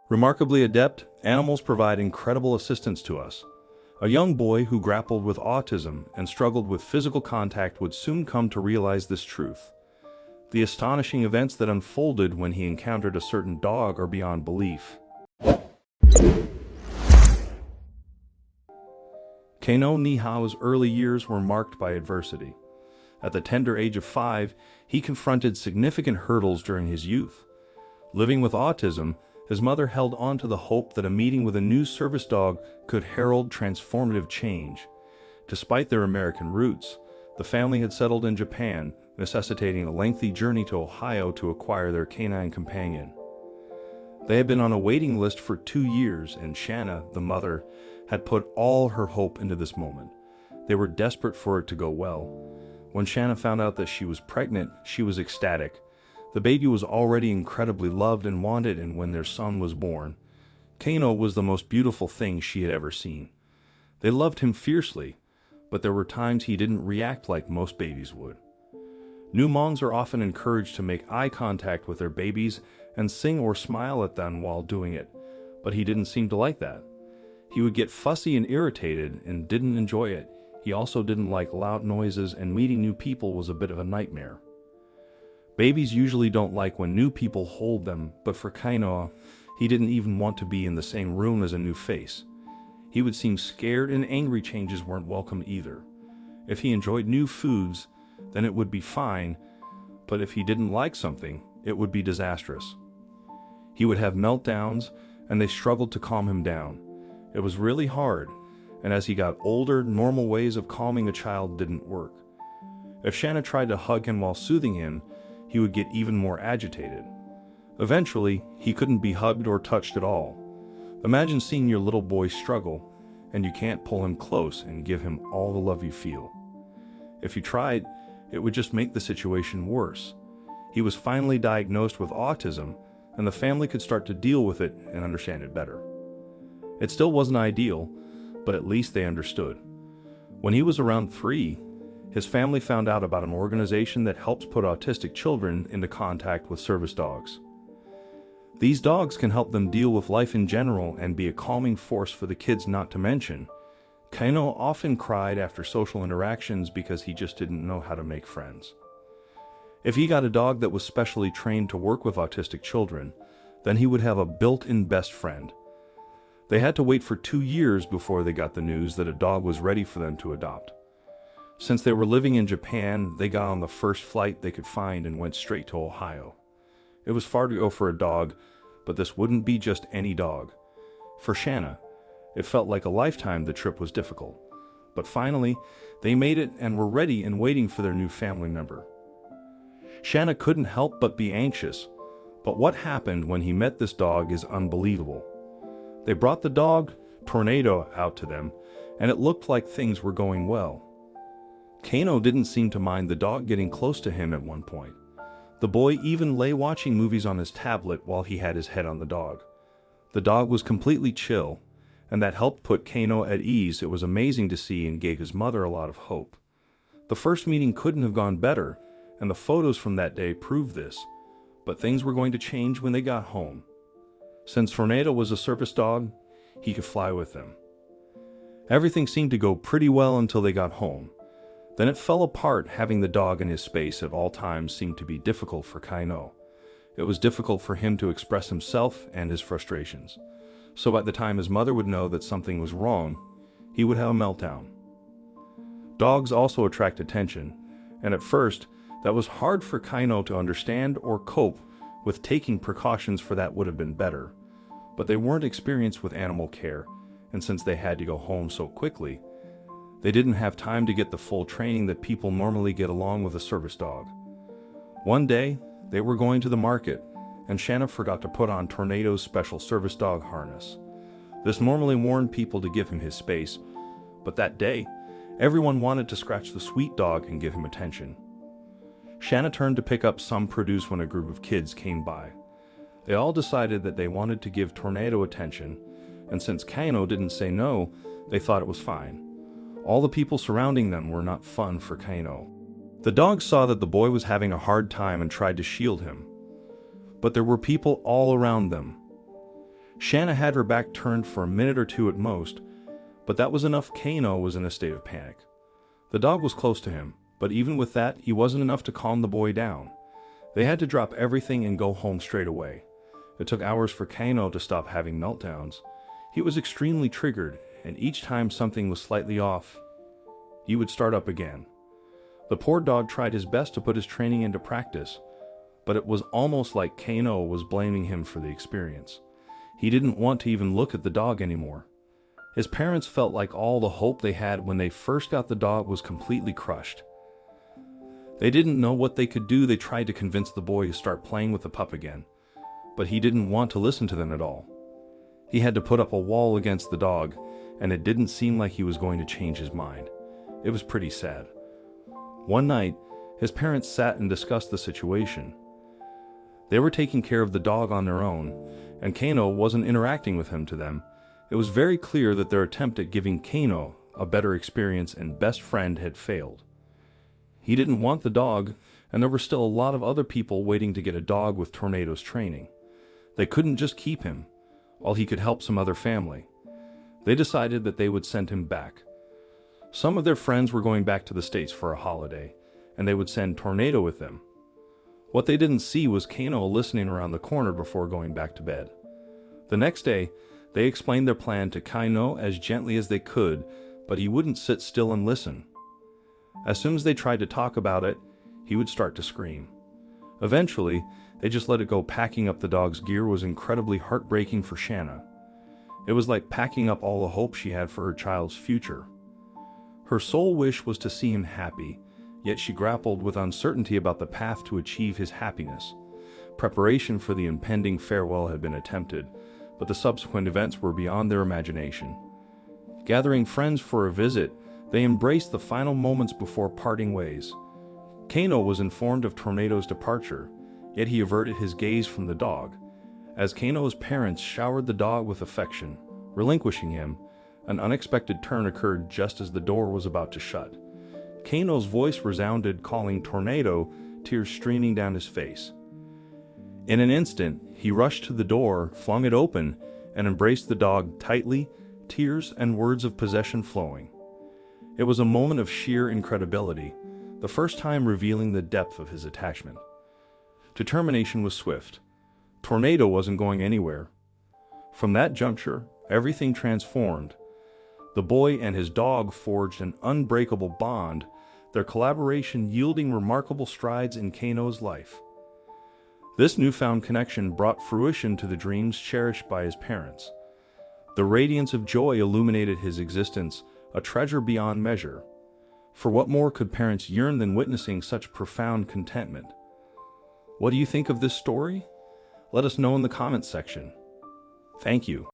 Remarkably adept, animals provide incredible assistance to us. A young boy who grappled with autism and struggled with physical contact would soon come to realize this truth. The astonishing events that unfolded when he encountered a certain dog are beyond belief. Kano Nihao's early years were marked by adversity. At the tender age of 5, he confronted significant hurdles during his youth. Living with autism, his mother held on to the hope that a meeting with a new service dog could herald transformative change. Despite their American roots, the family had settled in Japan, necessitating a lengthy journey to Ohio to acquire their canine companion. They had been on a waiting list for 2 years, and Shanna, the mother, had put all her hope into this moment. They were desperate for it to go well. When Shanna found out that she was pregnant, she was ecstatic. The baby was already incredibly loved and wanted, and when their son was born, Kano was the most beautiful thing she had ever seen. They loved him fiercely, but there were times he didn't react like most babies would. New moms are often encouraged to make eye contact with their babies and sing or smile at them while doing it, but he didn't seem to like that. He would get fussy and irritated and didn't enjoy it. He also didn't like loud noises, and meeting new people was a bit of a nightmare. Babies usually don't like when new people hold them, but for Kano, he didn't even want to be in the same room as a new face. He would seem scared, and angry changes weren't welcome either. If he enjoyed new foods, then it would be fine, but if he didn't like something, it would be disastrous. He would have meltdowns, and they struggled to calm him down. It was really hard, and as he got older, normal ways of calming a child didn't work. If Shanna tried to hug him while soothing him, he would get even more agitated. Eventually, he couldn't be hugged or touched at all. Imagine seeing your little boy struggle, and you can't pull him close and give him all the love you feel. If you tried, it would just make the situation worse. He was finally diagnosed with autism, and the family could start to deal with it and understand it better. It still wasn't ideal, but at least they understood. When he was around 3, his family found out about an organization that helps put autistic children into contact with service dogs. These dogs can help them deal with life in general and be a calming force for the kids, not to mention. Kano often cried after social interactions because he just didn't know how to make friends. If he got a dog that was specially trained to work with autistic children, then he would have a built-in best friend. They had to wait for 2 years before they got the news that a dog was ready for them to adopt. Since they were living in Japan, they got on the first flight they could find and went straight to Ohio. It was far to go for a dog, but this wouldn't be just any dog. For Shanna, it felt like a lifetime. The trip was difficult, but finally, they made it and were ready and waiting for their new family member. Shanna couldn't help but be anxious, but what happened when he met this dog is unbelievable. They brought the dog, Tornado, out to them, and it looked like things were going well. Kano didn't seem to mind the dog getting close to him at one point. The boy even lay watching movies on his tablet while he had his head on the dog. The dog was completely chill, and that helped put Kano at ease. It was amazing to see and gave his mother a lot of hope. The first meeting couldn't have gone better, and the photos from that day prove this, but things were going to change when they got home. Since Tornado was a service dog, he could fly with them. Everything seemed to go pretty well until they got home. Then it fell apart. Having the dog in his space at all times seemed to be difficult for Kano. It was difficult for him to express himself and his frustrations. So by the time his mother would know that something was wrong, he would have a meltdown. Dogs also attract attention, and at first, that was hard for Kano to understand or cope with. Taking precautions for that would have been better. But they weren't experienced with animal care, and since they had to go home so quickly, they didn't have time to get the full training that people normally get along with a service dog. One day, they were going to the market, and Shanna forgot to put on Tornado's special service dog harness. This normally warned people to give him his space, but that day, everyone wanted to scratch the sweet dog and give him attention. Shanna turned to pick up some produce when a group of kids came by. They all decided that they wanted to give Tornado attention, and since Kano didn't say no, they thought it was fine. All the people surrounding them were not fun for Kano. The dog saw that the boy was having a hard time and tried to shield him. But there were people all around them. Shanna had her back turned for a minute or two at most, but that was enough. Kano was in a state of panic. The dog was close to him, but even with that, he wasn't enough to calm the boy down. They had to drop everything and go home straight away. It took hours for Kano to stop having meltdowns. He was extremely triggered, and each time something was slightly off, he would start up again. The poor dog tried his best to put his training into practice, but it was almost like Kano was blaming him for the experience. He didn't want to even look at the dog anymore. His parents felt like all the hope they had when they first got the dog was completely crushed. They didn't know what they could do. They tried to convince the boy to start playing with the pup again, but he didn't want to listen to them at all. He had to put up a wall against the dog, and it didn't seem like he was going to change his mind. It was pretty sad. One night, his parents sat and discussed the situation. They were taking care of the dog on their own, and Kano wasn't interacting with him to them. It was very clear that their attempt at giving Kano a better experience and best friend had failed. He didn't want the dog, and there were still a lot of other people waiting to get a dog with Tornado's training. They couldn't just keep him, while he could help some other family. They decided that they would send him back. Some of their friends were going back to the States for a holiday, and they would send Tornado with them. What they didn't see was Kano listening around the corner before going back to bed. The next day, they explained their plan to Kano as gently as they could, but he wouldn't sit still and listen. As soon as they tried to talk about it, he would start to scream. Eventually, they just let it go. Packing up the dog's gear was incredibly heartbreaking for Shanna. It was like packing up all the hope she had for her child's future. Her sole wish was to see him happy, yet she grappled with uncertainty about the path to achieve his happiness. Preparation for the impending farewell had been attempted, but the subsequent events were beyond their imagination. Gathering friends for a visit, they embraced the final moments before parting ways. Kano was informed of Tornado's departure, yet he averted his gaze from the dog. As Kano's parents showered the dog with affection, relinquishing him, an unexpected turn occurred just as the door was about to shut. Kano's voice resounded, calling Tornado, tears streaming down his face. In an instant, he rushed to the door, flung it open, and embraced the dog tightly, tears and words of possession flowing. It was a moment of sheer incredibility, the first time revealing the depth of his attachment. Determination was swift. Tornado wasn't going anywhere. From that juncture, everything transformed. The boy and his dog forged an unbreakable bond, their collaboration yielding remarkable strides in Kano's life. This newfound connection brought fruition to the dreams cherished by his parents. The radiance of joy illuminated his existence, a treasure beyond measure. For what more could parents yearn than witnessing such profound contentment? What do you think of this story? Let us know in the comments section. Thank you.